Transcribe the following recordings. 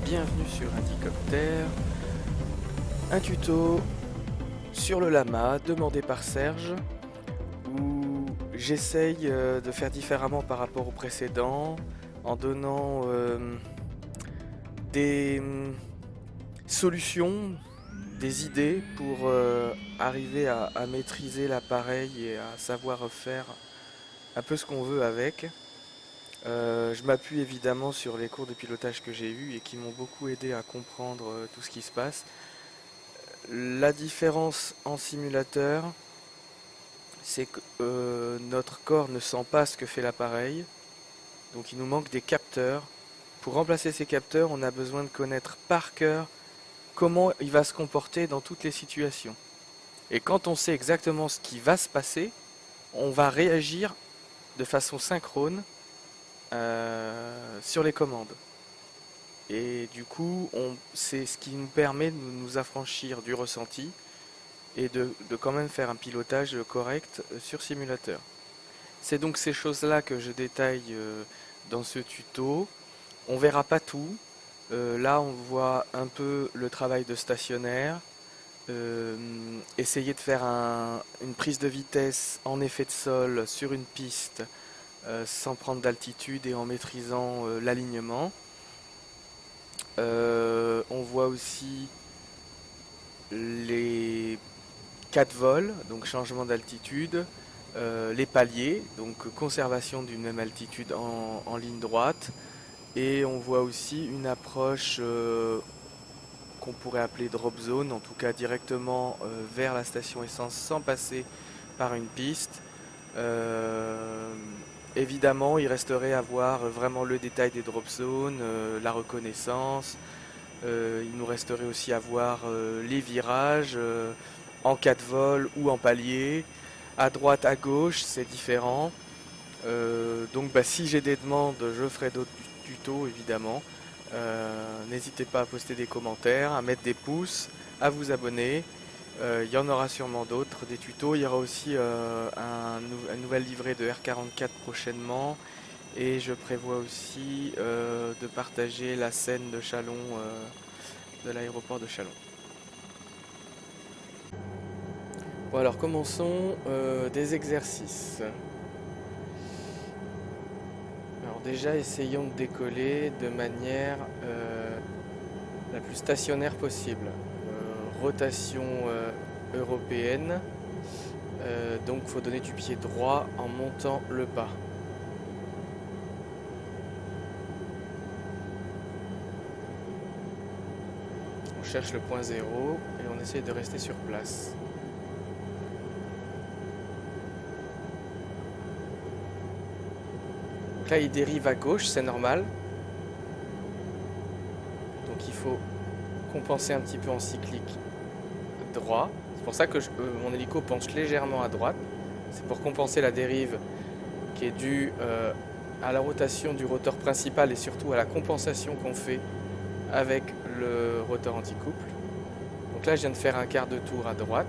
bienvenue sur Indicopter, un tuto sur le lama demandé par Serge où j'essaye de faire différemment par rapport au précédent en donnant des solutions, des idées pour arriver à maîtriser l'appareil et à savoir faire un peu ce qu'on veut avec. Je m'appuie évidemment sur les cours de pilotage que j'ai eus et qui m'ont beaucoup aidé à comprendre tout ce qui se passe. La différence en simulateur, c'est que notre corps ne sent pas ce que fait l'appareil, donc il nous manque des capteurs. Pour remplacer ces capteurs, on a besoin de connaître par cœur comment il va se comporter dans toutes les situations. Et quand on sait exactement ce qui va se passer, on va réagir de façon synchrone sur les commandes. Et du coup, c'est ce qui nous permet de nous affranchir du ressenti et de quand même faire un pilotage correct sur simulateur. C'est donc ces choses-là que je détaille dans ce tuto. On verra pas tout. Là, on voit un peu le travail de stationnaire. Essayer de faire une prise de vitesse en effet de sol sur une piste sans prendre d'altitude et en maîtrisant l'alignement. On voit aussi les 4 vols, donc changement d'altitude, les paliers, donc conservation d'une même altitude en ligne droite, et on voit aussi une approche qu'on pourrait appeler drop zone, en tout cas directement vers la station essence sans passer par une piste. Évidemment, il resterait à voir vraiment le détail des drop zones, la reconnaissance. Il nous resterait aussi à voir les virages en 4 vols ou en palier. À droite, à gauche, c'est différent. Donc si j'ai des demandes, je ferai d'autres tutos évidemment. N'hésitez pas à poster des commentaires, à mettre des pouces, à vous abonner. Il y en aura sûrement d'autres, des tutos. Il y aura aussi un nouvel livret de R44 prochainement. Et je prévois aussi de partager la scène de Chalon, de l'aéroport de Chalon. Bon alors commençons des exercices. Alors déjà essayons de décoller de manière la plus stationnaire possible. Rotation européenne, donc il faut donner du pied droit en montant le pas. On cherche le point zéro et on essaie de rester sur place. Donc là il dérive à gauche, c'est normal. Donc il faut compenser un petit peu en cyclique droit. C'est pour ça que mon hélico penche légèrement à droite. C'est pour compenser la dérive qui est due à la rotation du rotor principal et surtout à la compensation qu'on fait avec le rotor anti-couple. Donc là je viens de faire un quart de tour à droite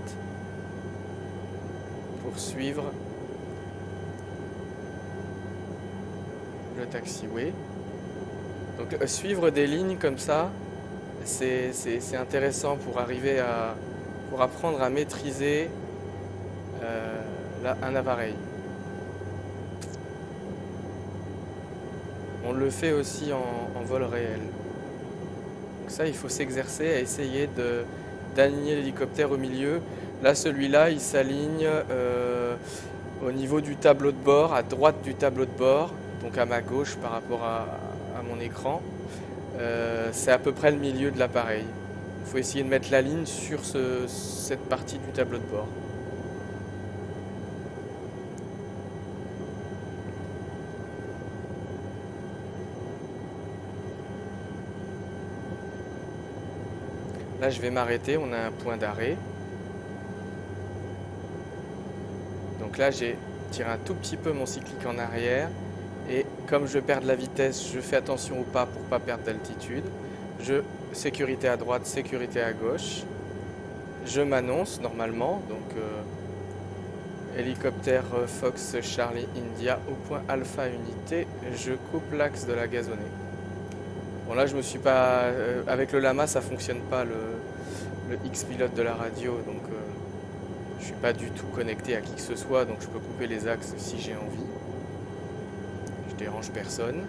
pour suivre le taxiway. Donc suivre des lignes comme ça, c'est intéressant pour arriver pour apprendre à maîtriser un appareil. On le fait aussi en vol réel. Donc ça, il faut s'exercer à essayer d'aligner l'hélicoptère au milieu. Là, celui-là, il s'aligne au niveau du tableau de bord, à droite du tableau de bord, donc à ma gauche par rapport à mon écran. C'est à peu près le milieu de l'appareil. Il faut essayer de mettre la ligne sur cette partie du tableau de bord. Là, je vais m'arrêter, on a un point d'arrêt. Donc là, j'ai tiré un tout petit peu mon cyclique en arrière. Et comme je perds de la vitesse, je fais attention au pas pour ne pas perdre d'altitude. Sécurité à droite, sécurité à gauche. Je m'annonce normalement, donc hélicoptère Fox Charlie India au point Alpha unité. Je coupe l'axe de la gazonnée. Bon là je me suis pas... avec le lama ça fonctionne pas le X-pilote de la radio, donc je suis pas du tout connecté à qui que ce soit, donc je peux couper les axes si j'ai envie. Je dérange personne.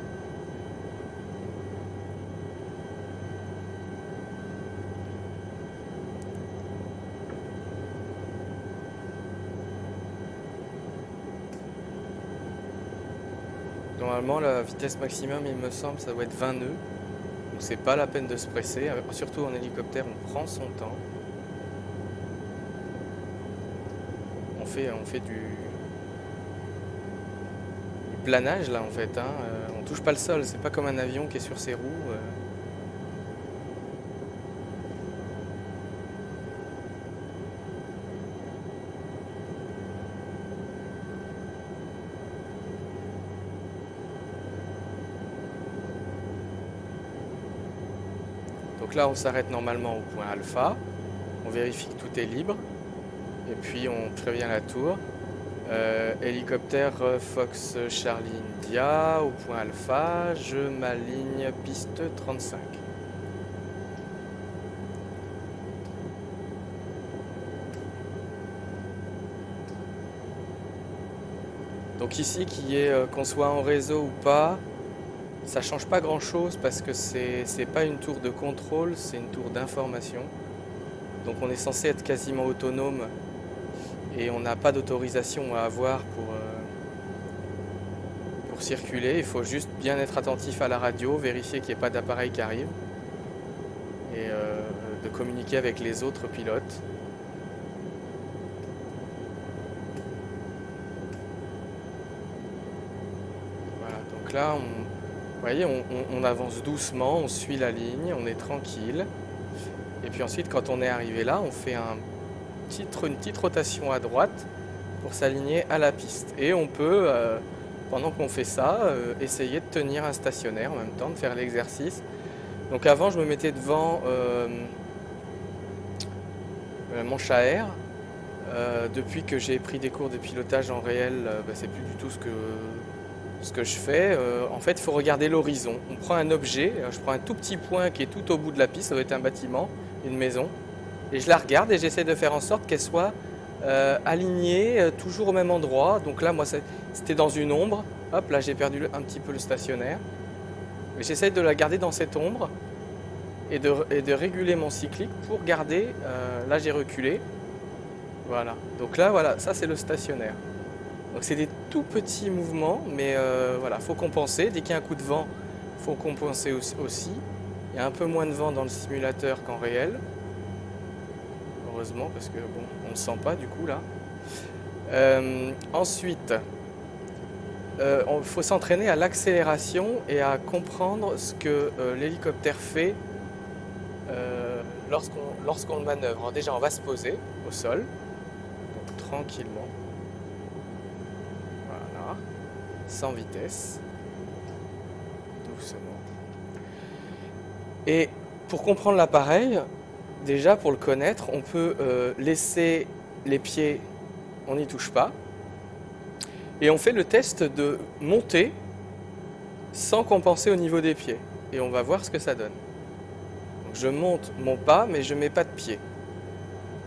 Normalement la vitesse maximum il me semble ça doit être 20 nœuds. Donc c'est pas la peine de se presser. Surtout en hélicoptère on prend son temps. On fait du planage là en fait. Hein. On touche pas le sol, c'est pas comme un avion qui est sur ses roues. Donc là on s'arrête normalement au point alpha. On vérifie que tout est libre. Et puis on prévient la tour. Hélicoptère Fox Charlie India au point alpha, je m'aligne piste 35. Donc ici qu'on soit en réseau ou pas, ça change pas grand chose parce que c'est pas une tour de contrôle, c'est une tour d'information. Donc on est censé être quasiment autonome et on n'a pas d'autorisation à avoir pour circuler. Il faut juste bien être attentif à la radio, vérifier qu'il n'y ait pas d'appareil qui arrive et de communiquer avec les autres pilotes. Voilà, donc là, vous voyez, on avance doucement, on suit la ligne, on est tranquille. Et puis ensuite, quand on est arrivé là, on fait une petite rotation à droite pour s'aligner à la piste. Et on peut, pendant qu'on fait ça, essayer de tenir un stationnaire en même temps, de faire l'exercice. Donc avant, je me mettais devant la manche à air. Depuis que j'ai pris des cours de pilotage en réel, c'est plus du tout ce que je fais. En fait, il faut regarder l'horizon. On prend un objet, je prends un tout petit point qui est tout au bout de la piste, ça doit être un bâtiment, une maison, et je la regarde et j'essaie de faire en sorte qu'elle soit alignée toujours au même endroit. Donc là, moi, c'était dans une ombre. Hop, là, j'ai perdu un petit peu le stationnaire. Mais j'essaie de la garder dans cette ombre et de réguler mon cyclique pour garder. Là, j'ai reculé. Voilà. Donc là, voilà, ça, c'est le stationnaire. Donc c'est des tout petits mouvements, mais voilà, faut compenser. Dès qu'il y a un coup de vent, faut compenser aussi. Il y a un peu moins de vent dans le simulateur qu'en réel. Heureusement, parce que bon, on ne le sent pas du coup là. Ensuite, il faut s'entraîner à l'accélération et à comprendre ce que l'hélicoptère fait lorsqu'on le manœuvre. Alors déjà, on va se poser au sol, donc tranquillement. Voilà, sans vitesse, doucement. Et pour comprendre l'appareil, déjà pour le connaître, on peut laisser les pieds, on n'y touche pas. Et on fait le test de monter sans compenser au niveau des pieds. Et on va voir ce que ça donne. Donc je monte mon pas, mais je ne mets pas de pied.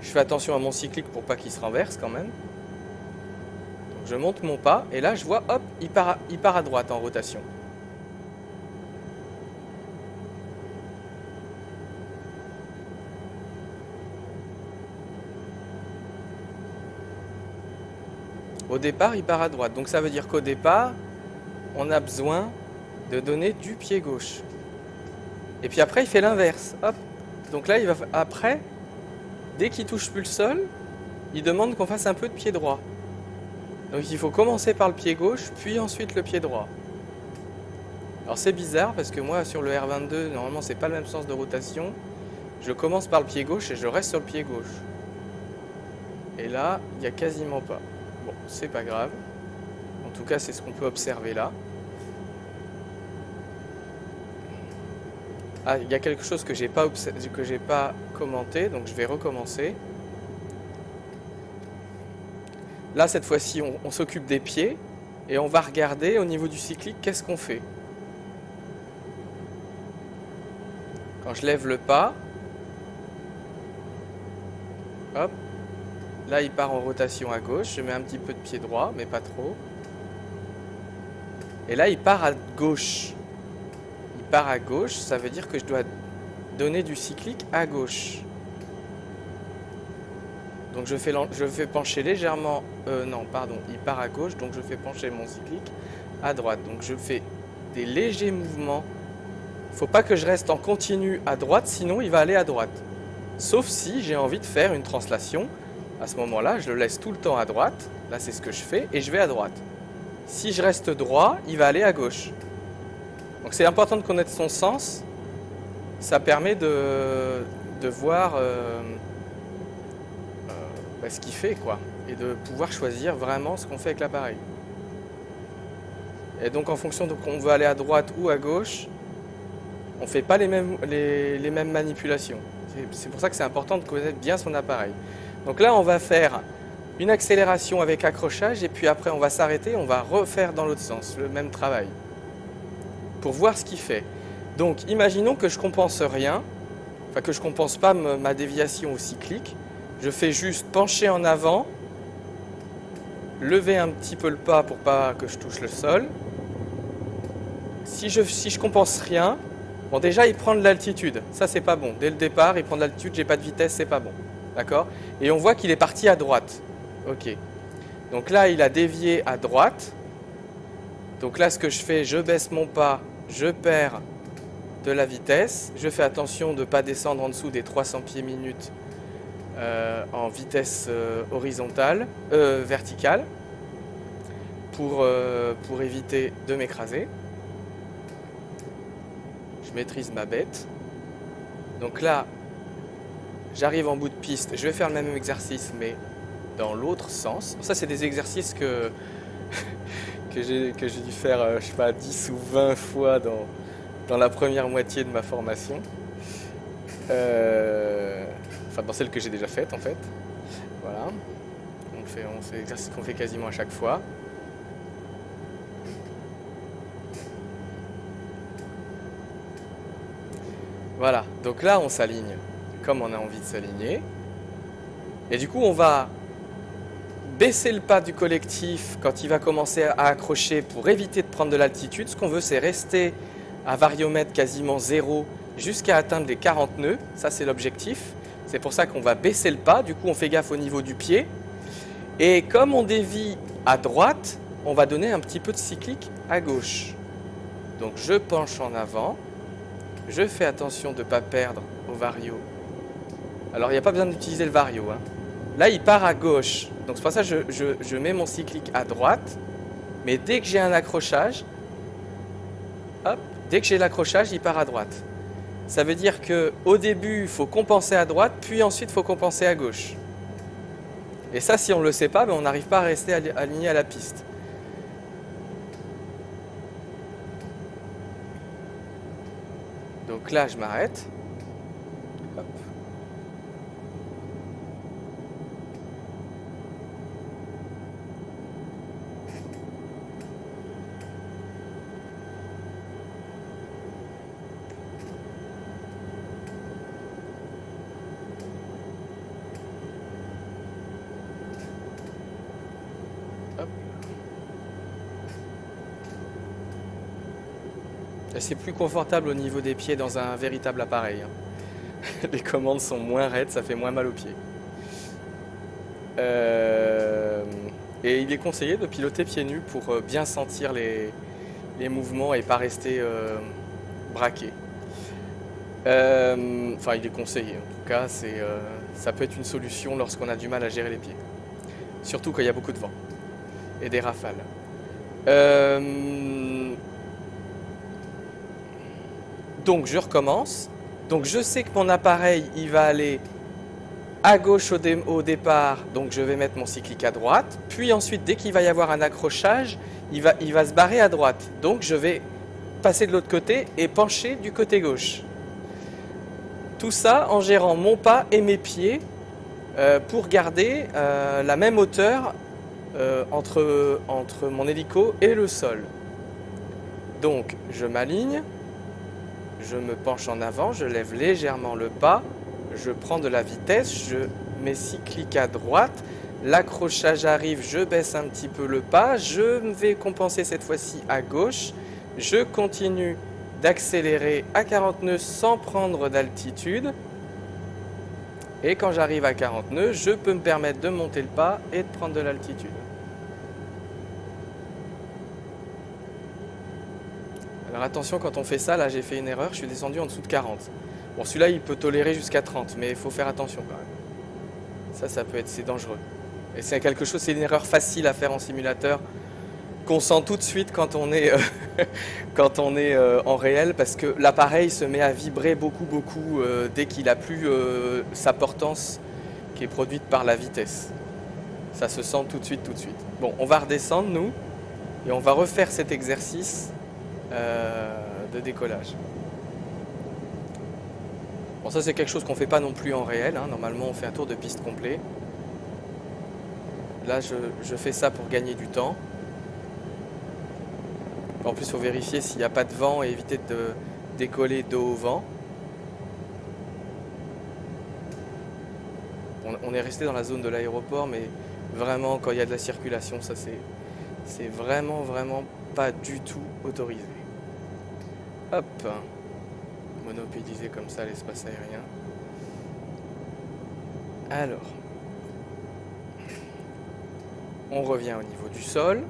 Je fais attention à mon cyclique pour pas qu'il se renverse quand même. Donc je monte mon pas, et là je vois, hop, il part à droite en rotation. Au départ, il part à droite. Donc ça veut dire qu'au départ, on a besoin de donner du pied gauche. Et puis après, il fait l'inverse. Hop. Donc là, après, dès qu'il touche plus le sol, il demande qu'on fasse un peu de pied droit. Donc il faut commencer par le pied gauche, puis ensuite le pied droit. Alors c'est bizarre parce que moi, sur le R22, normalement, c'est pas le même sens de rotation. Je commence par le pied gauche et je reste sur le pied gauche. Et là, il n'y a quasiment pas. Bon, c'est pas grave. En tout cas, c'est ce qu'on peut observer là. Ah, il y a quelque chose que j'ai pas commenté, donc je vais recommencer. Là, cette fois-ci, on s'occupe des pieds et on va regarder au niveau du cyclique qu'est-ce qu'on fait. Quand je lève le pas, hop, là il part en rotation à gauche, je mets un petit peu de pied droit, mais pas trop. Et là il part à gauche. Il part à gauche, ça veut dire que je dois donner du cyclique à gauche. Donc je fais pencher légèrement, non pardon, il part à gauche, donc je fais pencher mon cyclique à droite. Donc je fais des légers mouvements. Il ne faut pas que je reste en continu à droite, sinon il va aller à droite. Sauf si j'ai envie de faire une translation. À ce moment-là, je le laisse tout le temps à droite. Là, c'est ce que je fais et je vais à droite. Si je reste droit, il va aller à gauche. Donc c'est important de connaître son sens. Ça permet de voir ce qu'il fait, quoi. Et de pouvoir choisir vraiment ce qu'on fait avec l'appareil. Et donc en fonction de qu'on veut aller à droite ou à gauche, on ne fait pas les mêmes manipulations. C'est pour ça que c'est important de connaître bien son appareil. Donc là, on va faire une accélération avec accrochage et puis après, on va s'arrêter, on va refaire dans l'autre sens, le même travail, pour voir ce qu'il fait. Donc, imaginons que je ne compense rien, enfin que je ne compense pas ma déviation au cyclique. Je fais juste pencher en avant, lever un petit peu le pas pour pas que je touche le sol. Si je compense rien, bon déjà il prend de l'altitude, ça c'est pas bon. Dès le départ il prend de l'altitude, j'ai pas de vitesse, c'est pas bon. D'accord? Et on voit qu'il est parti à droite. Ok. Donc là il a dévié à droite. Donc là ce que je fais, je baisse mon pas, je perds de la vitesse. Je fais attention de ne pas descendre en dessous des 300 pieds minutes en vitesse verticale pour éviter de m'écraser. Je maîtrise ma bête. Donc là, j'arrive en bout de piste. Je vais faire le même exercice, mais dans l'autre sens. Ça, c'est des exercices que j'ai dû faire, je sais pas, 10 ou 20 fois dans la première moitié de ma formation. Enfin, dans celle que j'ai déjà faite, en fait. Voilà. C'est l'exercice qu'on fait quasiment à chaque fois. Voilà, donc là on s'aligne comme on a envie de s'aligner. Et du coup on va baisser le pas du collectif quand il va commencer à accrocher pour éviter de prendre de l'altitude. Ce qu'on veut c'est rester à variomètre quasiment 0 jusqu'à atteindre les 40 nœuds. Ça c'est l'objectif. C'est pour ça qu'on va baisser le pas. Du coup on fait gaffe au niveau du pied. Et comme on dévie à droite, on va donner un petit peu de cyclique à gauche. Donc je penche en avant. Je fais attention de ne pas perdre au vario. Alors, il n'y a pas besoin d'utiliser le vario. Hein. Là, il part à gauche. Donc, c'est pour ça que je mets mon cyclique à droite. Mais dès que j'ai un accrochage, hop, dès que j'ai l'accrochage, il part à droite. Ça veut dire qu'au début, il faut compenser à droite, puis ensuite, il faut compenser à gauche. Et ça, si on ne le sait pas, ben, on n'arrive pas à rester aligné à la piste. Donc là, je m'arrête. Hop. Hop. C'est plus confortable au niveau des pieds dans un véritable appareil. Les commandes sont moins raides, ça fait moins mal aux pieds. Et il est conseillé de piloter pieds nus pour bien sentir les mouvements et pas rester braqué. Enfin, il est conseillé. En tout cas, ça peut être une solution lorsqu'on a du mal à gérer les pieds. Surtout quand il y a beaucoup de vent et des rafales. Donc je recommence. Donc je sais que mon appareil il va aller à gauche au départ, donc je vais mettre mon cyclique à droite. Puis ensuite, dès qu'il va y avoir un accrochage, il va se barrer à droite. Donc je vais passer de l'autre côté et pencher du côté gauche. Tout ça en gérant mon pas et mes pieds pour garder la même hauteur entre mon hélico et le sol. Donc je m'aligne. je me penche en avant, je lève légèrement le pas, je prends de la vitesse, je mets cyclique à droite, l'accrochage arrive, je baisse un petit peu le pas, je vais compenser cette fois-ci à gauche, je continue d'accélérer à 40 nœuds sans prendre d'altitude. Et quand j'arrive à 40 nœuds, je peux me permettre de monter le pas et de prendre de l'altitude. Alors attention, quand on fait ça, là j'ai fait une erreur, je suis descendu en dessous de 40. Bon, celui-là il peut tolérer jusqu'à 30, mais il faut faire attention quand même. Ça peut être, c'est dangereux. Et c'est quelque chose, c'est une erreur facile à faire en simulateur, qu'on sent tout de suite quand on est, en réel, parce que l'appareil se met à vibrer beaucoup dès qu'il a plus sa portance qui est produite par la vitesse. Ça se sent tout de suite. Bon, on va redescendre nous, et on va refaire cet exercice de décollage. Bon, ça c'est quelque chose qu'on ne fait pas non plus en réel, hein. Normalement on fait un tour de piste complet. Là je fais ça pour gagner du temps. En plus il faut vérifier s'il n'y a pas de vent et éviter de décoller dos au vent. On est resté dans la zone de l'aéroport, mais vraiment quand il y a de la circulation, ça c'est vraiment pas du tout autorisé. Hop, monopédiser comme ça l'espace aérien. Alors, on revient au niveau du sol.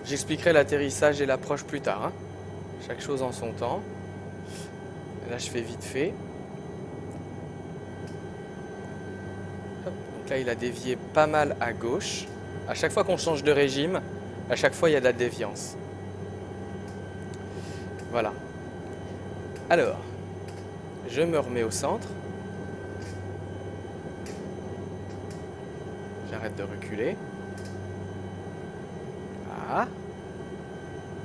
J'expliquerai l'atterrissage et l'approche plus tard, hein. Chaque chose en son temps. Là je fais vite fait. Hop. Donc là il a dévié pas mal à gauche. À chaque fois qu'on change de régime, à chaque fois il y a de la déviance. Voilà. Alors, je me remets au centre. J'arrête de reculer. Ah.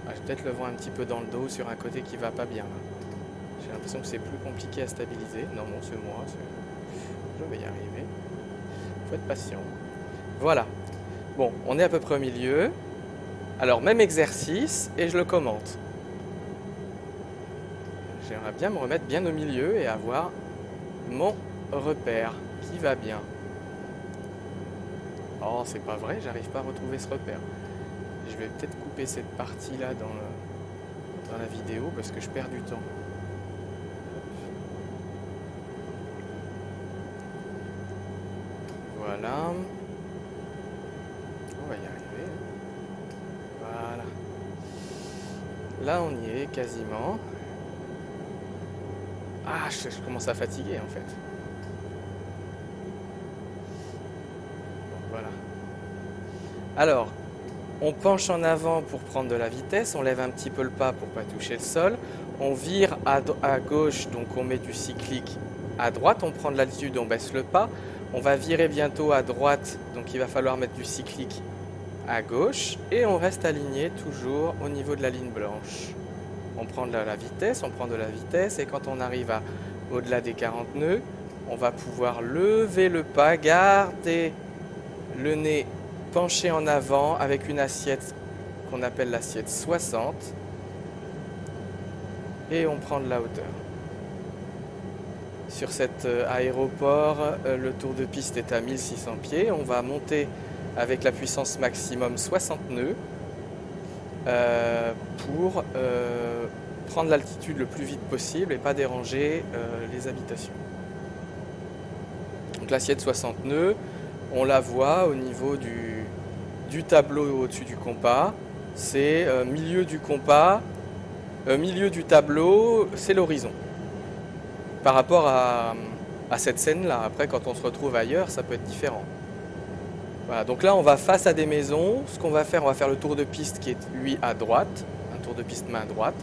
Je vais peut-être le voir un petit peu dans le dos sur un côté qui va pas bien. J'ai l'impression que c'est plus compliqué à stabiliser. Non, c'est moi. Je vais y arriver. Faut être patient. Voilà. Bon, on est à peu près au milieu. Alors, même exercice et je le commente. J'aimerais bien me remettre bien au milieu et avoir mon repère qui va bien. Oh, c'est pas vrai, j'arrive pas à retrouver ce repère. Je vais peut-être couper cette partie-là dans la vidéo parce que je perds du temps. Voilà. On va y arriver. Voilà. Là, on y est quasiment. Ah, je commence à fatiguer en fait. Bon, voilà. Alors, on penche en avant pour prendre de la vitesse, on lève un petit peu le pas pour ne pas toucher le sol. On vire à gauche, donc on met du cyclique à droite, on prend de l'altitude, on baisse le pas. On va virer bientôt à droite, donc il va falloir mettre du cyclique à gauche. Et on reste aligné toujours au niveau de la ligne blanche. On prend de la vitesse, et quand on arrive au-delà des 40 nœuds, on va pouvoir lever le pas, garder le nez penché en avant avec une assiette qu'on appelle l'assiette 60 et on prend de la hauteur. Sur cet aéroport, le tour de piste est à 1600 pieds. On va monter avec la puissance maximum 60 nœuds pour prendre l'altitude le plus vite possible et pas déranger les habitations. Donc l'assiette 60 nœuds, on la voit au niveau du tableau au-dessus du compas. C'est milieu du compas, milieu du tableau, c'est l'horizon. Par rapport à cette scène-là, après quand on se retrouve ailleurs, ça peut être différent. Voilà, donc là on va face à des maisons. Ce qu'on va faire, on va faire le tour de piste qui est lui à droite, un tour de piste main droite.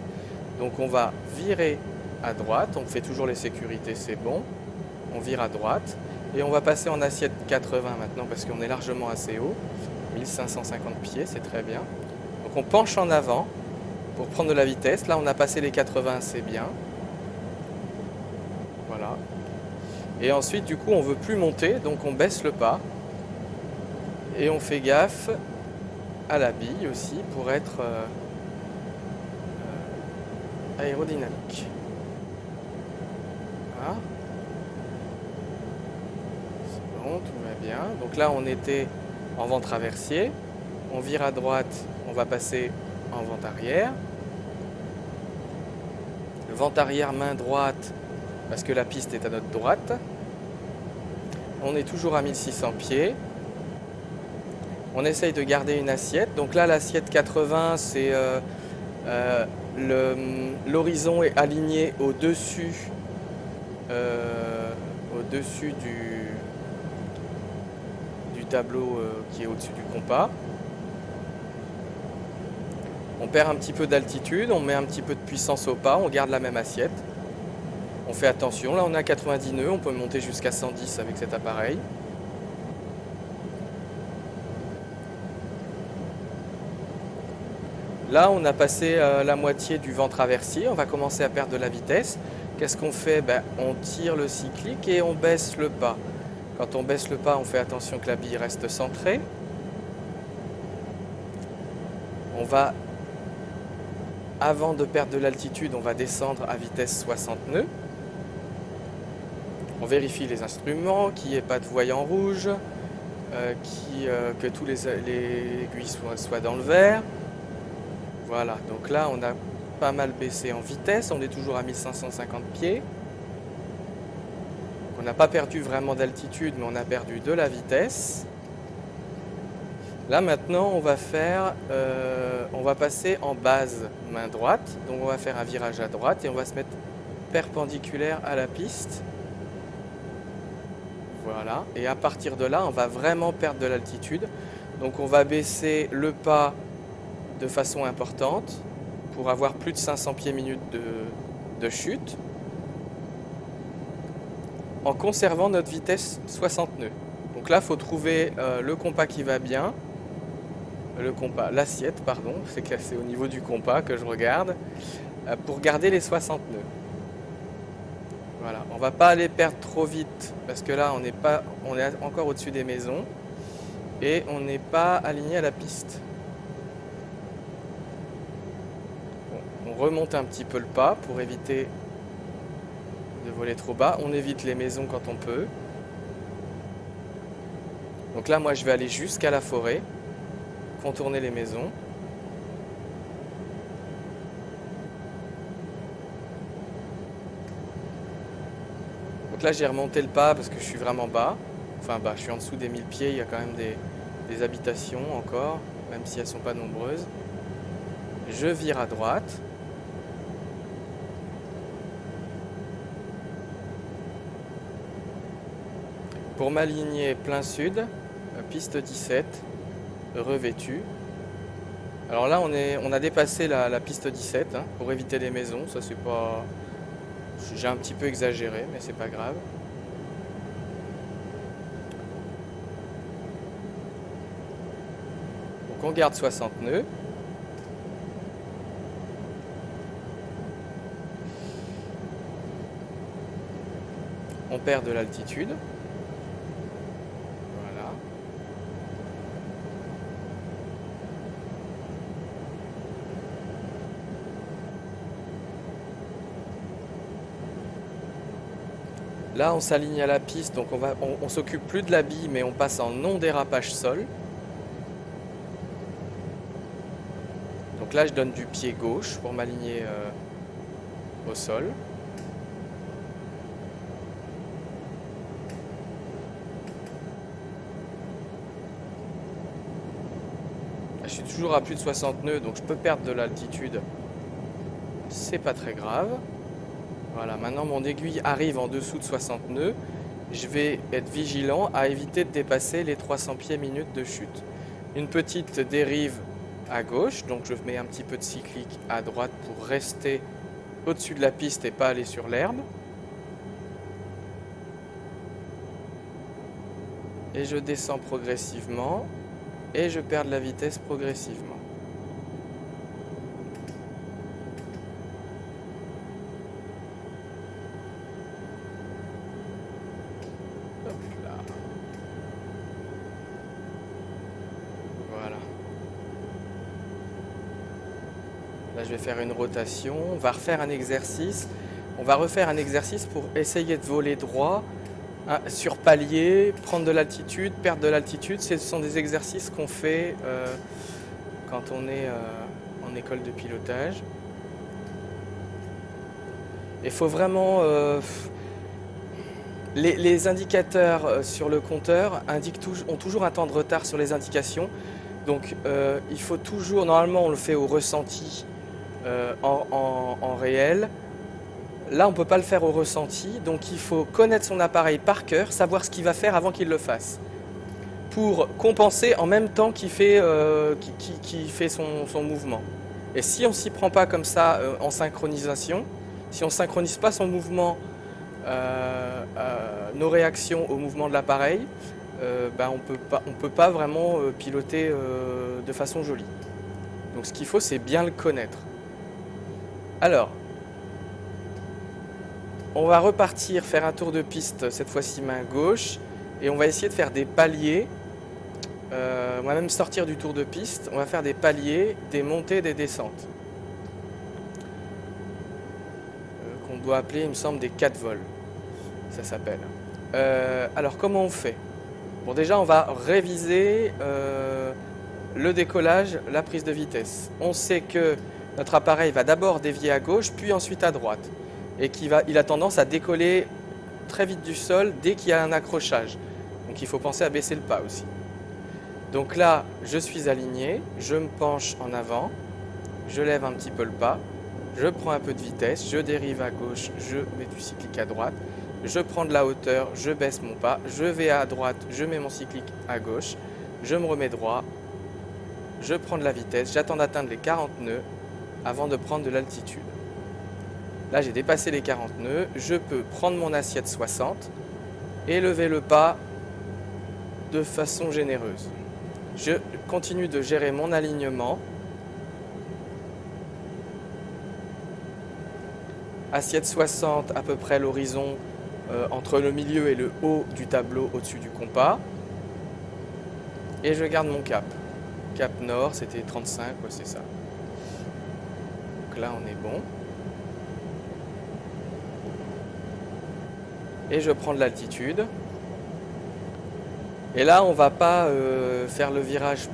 Donc on va virer à droite, on fait toujours les sécurités, c'est bon. On vire à droite et on va passer en assiette 80 maintenant parce qu'on est largement assez haut. 1550 pieds, c'est très bien. Donc on penche en avant pour prendre de la vitesse. Là on a passé les 80, c'est bien. Voilà. Et ensuite du coup on ne veut plus monter, donc on baisse le pas. Et on fait gaffe à la bille aussi pour être aérodynamique. Voilà. C'est bon, tout va bien. Donc là, on était en vent traversier. On vire à droite, on va passer en vent arrière. Le vent arrière, main droite, parce que la piste est à notre droite. On est toujours à 1600 pieds. On essaye de garder une assiette. Donc là, l'assiette 80, c'est l'horizon est aligné au-dessus du tableau qui est au-dessus du compas. On perd un petit peu d'altitude, on met un petit peu de puissance au pas, on garde la même assiette. On fait attention, là on est à 90 nœuds, on peut monter jusqu'à 110 avec cet appareil. Là on a passé la moitié du vent traversier, on va commencer à perdre de la vitesse. Qu'est-ce qu'on fait? On tire le cyclique et on baisse le pas. Quand on baisse le pas, on fait attention que la bille reste centrée. On va, avant de perdre de l'altitude, on va descendre à vitesse 60 nœuds. On vérifie les instruments, qu'il n'y ait pas de voyant rouge, que tous les aiguilles soient dans le vert. Voilà, donc là on a pas mal baissé en vitesse, on est toujours à 1550 pieds. On n'a pas perdu vraiment d'altitude, mais on a perdu de la vitesse. Là maintenant on va passer en base main droite, donc on va faire un virage à droite et on va se mettre perpendiculaire à la piste. Voilà, et à partir de là, on va vraiment perdre de l'altitude. Donc on va baisser le pas de façon importante pour avoir plus de 500 pieds minutes de chute en conservant notre vitesse 60 nœuds. Donc là, il faut trouver le compas qui va bien. L'assiette, pardon, c'est au niveau du compas que je regarde, pour garder les 60 nœuds. Voilà, on va pas aller perdre trop vite parce que là on est encore au-dessus des maisons et on n'est pas aligné à la piste. Bon, on remonte un petit peu le pas pour éviter de voler trop bas. On évite les maisons quand on peut. Donc là moi je vais aller jusqu'à la forêt, contourner les maisons. Donc là j'ai remonté le pas parce que je suis vraiment bas. Enfin bas, je suis en dessous des 1000 pieds, il y a quand même des habitations encore, même si elles ne sont pas nombreuses. Je vire à droite. Pour m'aligner plein sud, piste 17, revêtue. Alors là on a dépassé la piste 17 hein, pour éviter les maisons, ça c'est pas... J'ai un petit peu exagéré, mais c'est pas grave. Donc on garde 60 nœuds. On perd de l'altitude. Voilà. Là, on s'aligne à la piste, donc on s'occupe plus de la bille, mais on passe en non-dérapage sol. Donc là, je donne du pied gauche pour m'aligner au sol. Je suis toujours à plus de 60 nœuds, donc je peux perdre de l'altitude. C'est pas très grave. Voilà, maintenant mon aiguille arrive en dessous de 60 nœuds. Je vais être vigilant à éviter de dépasser les 300 pieds minutes de chute. Une petite dérive à gauche, donc je mets un petit peu de cyclique à droite pour rester au-dessus de la piste et pas aller sur l'herbe. Et je descends progressivement et je perds de la vitesse progressivement. Là, je vais faire une rotation. On va refaire un exercice. On va refaire un exercice pour essayer de voler droit, hein, sur palier, prendre de l'altitude, perdre de l'altitude. Ce sont des exercices qu'on fait quand on est en école de pilotage. Il faut vraiment... les indicateurs sur le compteur ont toujours un temps de retard sur les indications. Donc il faut toujours... Normalement, on le fait au ressenti en réel. Là, on ne peut pas le faire au ressenti. Donc il faut connaître son appareil par cœur, savoir ce qu'il va faire avant qu'il le fasse, pour compenser en même temps qu'il fait, son mouvement. Et si on ne s'y prend pas comme ça en synchronisation, si on ne synchronise pas son mouvement, nos réactions au mouvement de l'appareil, on peut pas vraiment piloter de façon jolie. Donc ce qu'il faut, c'est bien le connaître. Alors, on va repartir, faire un tour de piste, cette fois-ci main gauche, et on va essayer de faire des paliers. On va même sortir du tour de piste, on va faire des paliers, des montées, des descentes. Qu'on doit appeler, il me semble, des 4 vols, ça s'appelle. Alors comment on fait? Bon, déjà on va réviser le décollage, la prise de vitesse. On sait que notre appareil va d'abord dévier à gauche, puis ensuite à droite. Et il a tendance à décoller très vite du sol dès qu'il y a un accrochage. Donc il faut penser à baisser le pas aussi. Donc là, je suis aligné, je me penche en avant, je lève un petit peu le pas, je prends un peu de vitesse, je dérive à gauche, je mets du cyclique à droite, je prends de la hauteur, je baisse mon pas, je vais à droite, je mets mon cyclique à gauche, je me remets droit, je prends de la vitesse, j'attends d'atteindre les 40 nœuds avant de prendre de l'altitude. Là, j'ai dépassé les 40 nœuds, je peux prendre mon assiette 60 et lever le pas de façon généreuse. Je continue de gérer mon alignement. Assiette 60 à peu près l'horizon entre le milieu et le haut du tableau au-dessus du compas. Et je garde mon cap. Cap nord, c'était 35, ouais, c'est ça. Donc là, on est bon. Et je prends de l'altitude. Et là, on ne va pas faire le virage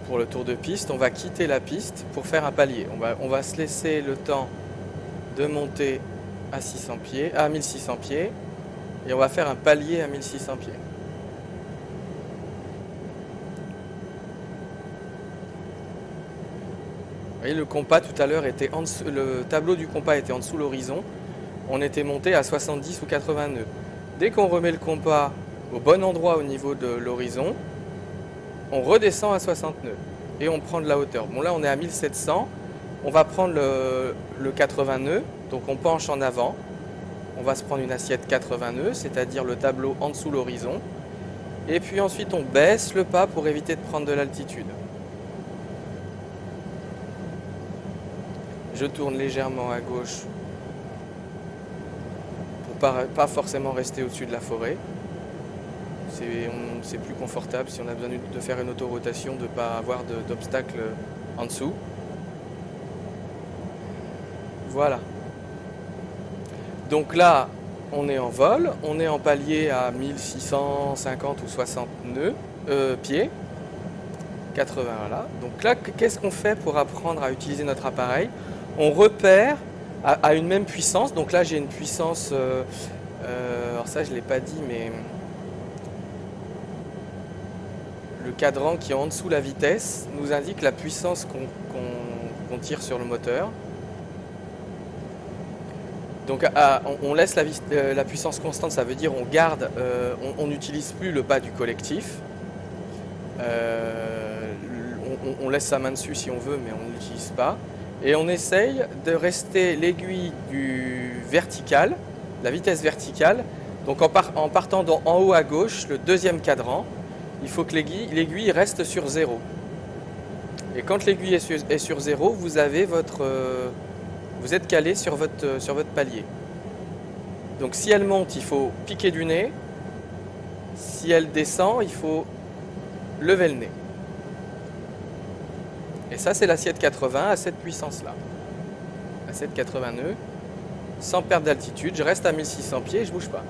pour le tour de piste. On va quitter la piste pour faire un palier. On va se laisser le temps de monter à 600 pieds, à 1600 pieds. Et on va faire un palier à 1600 pieds. Vous voyez, le compas tout à l'heure était en dessous, le tableau du compas était en dessous de l'horizon. On était monté à 70 ou 80 nœuds. Dès qu'on remet le compas au bon endroit au niveau de l'horizon, on redescend à 60 nœuds et on prend de la hauteur. Bon, là on est à 1700, on va prendre le 80 nœuds, donc on penche en avant. On va se prendre une assiette 80 nœuds, c'est-à-dire le tableau en dessous de l'horizon. Et puis ensuite on baisse le pas pour éviter de prendre de l'altitude. Je tourne légèrement à gauche pour pas forcément rester au-dessus de la forêt. C'est plus confortable si on a besoin de faire une autorotation, de ne pas avoir d'obstacles en dessous. Voilà. Donc là, on est en vol, on est en palier à 1650 ou 60 nœuds, pieds. 80 là. Donc là, qu'est-ce qu'on fait pour apprendre à utiliser notre appareil? On repère à une même puissance. Donc là, j'ai une puissance... alors ça, je ne l'ai pas dit, mais... Le cadran qui est en dessous de la vitesse nous indique la puissance qu'on tire sur le moteur. Donc on laisse la puissance constante, ça veut dire on garde, on n'utilise plus le pas du collectif. On laisse sa main dessus si on veut, mais on ne l'utilise pas. Et on essaye de rester l'aiguille du vertical, la vitesse verticale. Donc en partant en haut à gauche, le deuxième cadran, il faut que l'aiguille reste sur 0. Et quand l'aiguille est sur 0, vous êtes calé sur votre palier. Donc si elle monte, il faut piquer du nez. Si elle descend, il faut lever le nez. Et ça, c'est l'assiette 80 à cette puissance-là. Assiette 80 nœuds, sans perte d'altitude. Je reste à 1600 pieds et je bouge pas.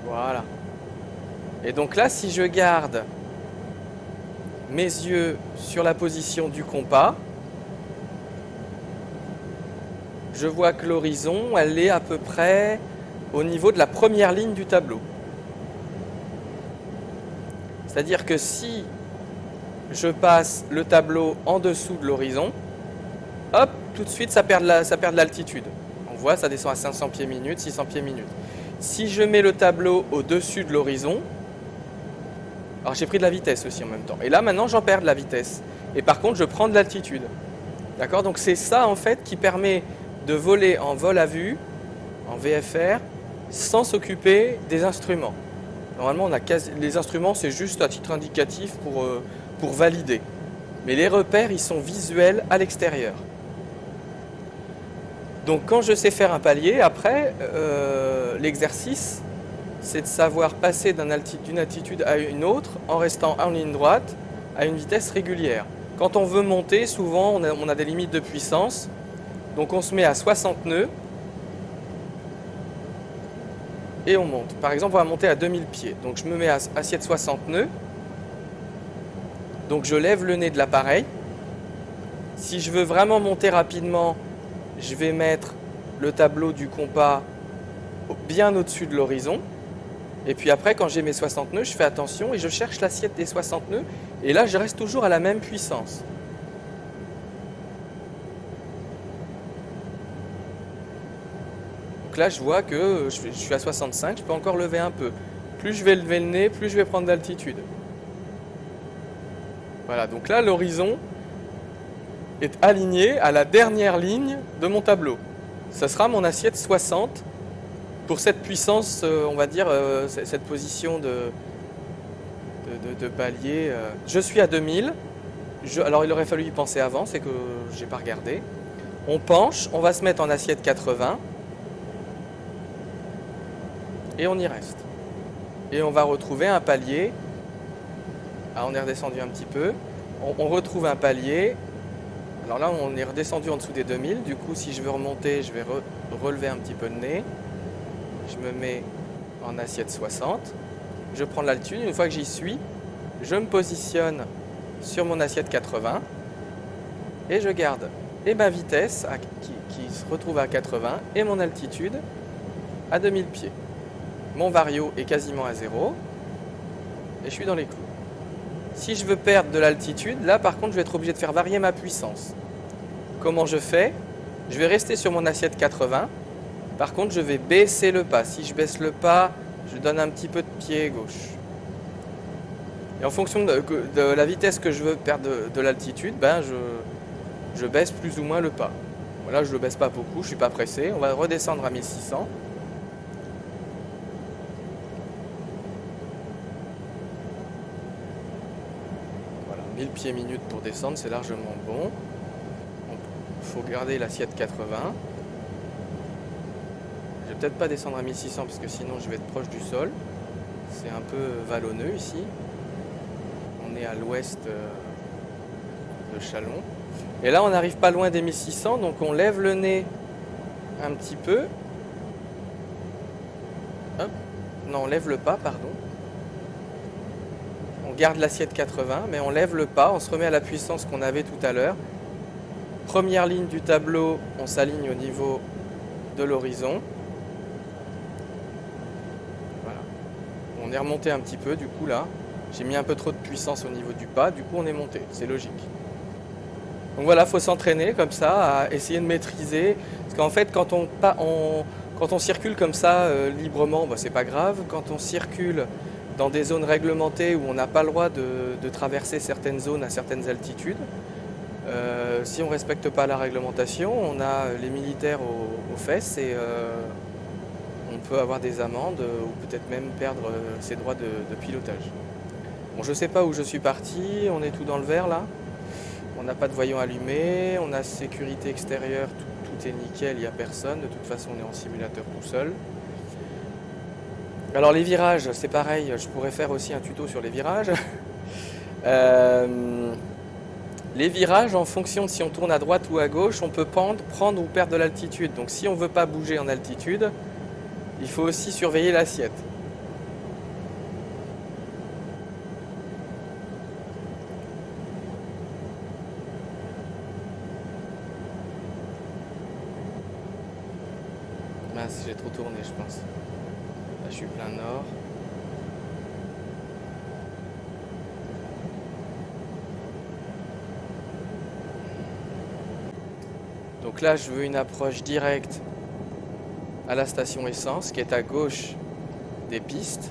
Voilà. Et donc là, si je garde mes yeux sur la position du compas, je vois que l'horizon, elle est à peu près au niveau de la première ligne du tableau. C'est-à-dire que si je passe le tableau en dessous de l'horizon, hop, tout de suite ça perd de l'altitude. On voit, ça descend à 500 pieds minute, 600 pieds minute. Si je mets le tableau au-dessus de l'horizon, alors j'ai pris de la vitesse aussi en même temps. Et là maintenant j'en perds de la vitesse. Et par contre je prends de l'altitude. D'accord? Donc c'est ça en fait qui permet de voler en vol à vue, en VFR, sans s'occuper des instruments. Normalement les instruments c'est juste à titre indicatif pour valider. Mais les repères ils sont visuels à l'extérieur. Donc quand je sais faire un palier, après l'exercice c'est de savoir passer d'une altitude à une autre en restant en ligne droite à une vitesse régulière. Quand on veut monter, souvent on a des limites de puissance, donc on se met à 60 nœuds et on monte. Par exemple, on va monter à 2000 pieds, donc je me mets à assiette 60 nœuds, donc je lève le nez de l'appareil. Si je veux vraiment monter rapidement, je vais mettre le tableau du compas bien au-dessus de l'horizon. Et puis après, quand j'ai mes 60 nœuds, je fais attention et je cherche l'assiette des 60 nœuds. Et là, je reste toujours à la même puissance. Donc là, je vois que je suis à 65, je peux encore lever un peu. Plus je vais lever le nez, plus je vais prendre d'altitude. Voilà, donc là, l'horizon est aligné à la dernière ligne de mon tableau. Ça sera mon assiette 60 pour cette puissance, on va dire, cette position de palier. Je suis à 2000. Alors il aurait fallu y penser avant, c'est que j'ai pas regardé. On penche, on va se mettre en assiette 80 et on y reste. Et on va retrouver un palier. Ah, on est redescendu un petit peu. On retrouve un palier. Alors là, on est redescendu en dessous des 2000. Du coup, si je veux remonter, je vais relever un petit peu le nez. Je me mets en assiette 60. Je prends l'altitude. Une fois que j'y suis, je me positionne sur mon assiette 80 et je garde et ma vitesse qui se retrouve à 80 et mon altitude à 2000 pieds. Mon vario est quasiment à 0 et je suis dans les clous. Si je veux perdre de l'altitude, là par contre je vais être obligé de faire varier ma puissance. Comment je fais? Je vais rester sur mon assiette 80. Par contre je vais baisser le pas. Si je baisse le pas, je donne un petit peu de pied gauche. Et en fonction de la vitesse que je veux perdre de l'altitude, ben je baisse plus ou moins le pas. Voilà, je ne le baisse pas beaucoup, je ne suis pas pressé. On va redescendre à 1600. Voilà, 1000 pieds minute pour descendre, c'est largement bon. Il faut garder l'assiette 80. Je vais peut-être pas descendre à 1600 parce que sinon je vais être proche du sol. C'est un peu vallonneux ici. On est à l'ouest de Châlons. Et là, on n'arrive pas loin des 1600, donc on lève le nez un petit peu. Hop. Non, on lève le pas, pardon. On garde l'assiette 80, mais on lève le pas, on se remet à la puissance qu'on avait tout à l'heure. Première ligne du tableau, on s'aligne au niveau de l'horizon. Voilà. On est remonté un petit peu, du coup, là. J'ai mis un peu trop de puissance au niveau du pas, du coup on est monté, c'est logique. Donc voilà, il faut s'entraîner comme ça, à essayer de maîtriser. Parce qu'en fait, quand on circule comme ça librement, bah, c'est pas grave. Quand on circule dans des zones réglementées où on n'a pas le droit de traverser certaines zones à certaines altitudes, si on ne respecte pas la réglementation, on a les militaires aux fesses et on peut avoir des amendes ou peut-être même perdre ses droits de pilotage. Bon, je ne sais pas où je suis parti, on est tout dans le vert là. On n'a pas de voyant allumé, on a sécurité extérieure, tout est nickel, il n'y a personne. De toute façon, on est en simulateur tout seul. Alors les virages, c'est pareil, je pourrais faire aussi un tuto sur les virages. Euh, les virages, en fonction de si on tourne à droite ou à gauche, on peut prendre ou perdre de l'altitude. Donc si on veut pas bouger en altitude, il faut aussi surveiller l'assiette. Mince, j'ai trop tourné, je pense. Là, je suis plein nord. Donc là, je veux une approche directe à la station essence qui est à gauche des pistes.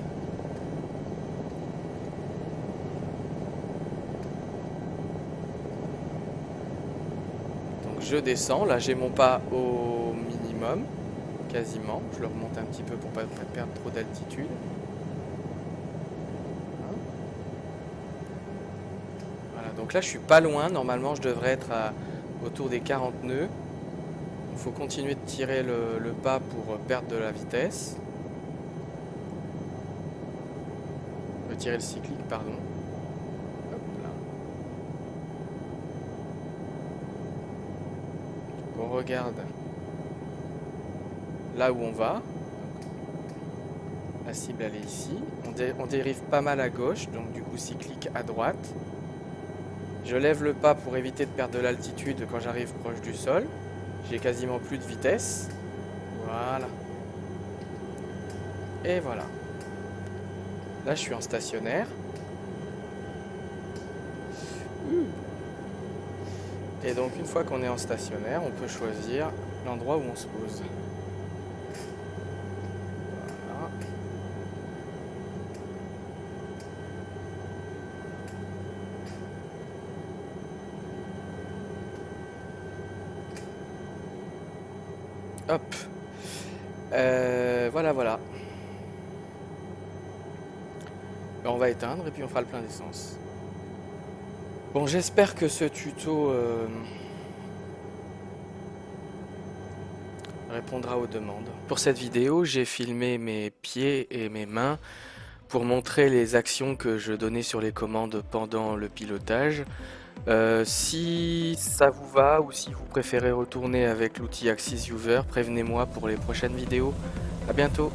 Donc je descends, là j'ai mon pas au minimum, quasiment. Je le remonte un petit peu pour pas perdre trop d'altitude. Voilà, donc là je suis pas loin, normalement je devrais être autour des 40 nœuds. Il faut continuer de tirer le pas pour perdre de la vitesse. Tirer le cyclique, pardon. Hop là. Donc on regarde là où on va. La cible elle est ici. On dérive pas mal à gauche, donc du coup cyclique à droite. Je lève le pas pour éviter de perdre de l'altitude quand j'arrive proche du sol. J'ai quasiment plus de vitesse. Voilà. Et voilà. Là, je suis en stationnaire. Et donc, une fois qu'on est en stationnaire, on peut choisir l'endroit où on se pose. Voilà. Hop. Voilà, voilà. On va éteindre et puis on fera le plein d'essence. Bon, j'espère que ce tuto répondra aux demandes. Pour cette vidéo, j'ai filmé mes pieds et mes mains pour montrer les actions que je donnais sur les commandes pendant le pilotage. Si ça vous va ou si vous préférez retourner avec l'outil Axis Viewer, prévenez-moi pour les prochaines vidéos. À bientôt!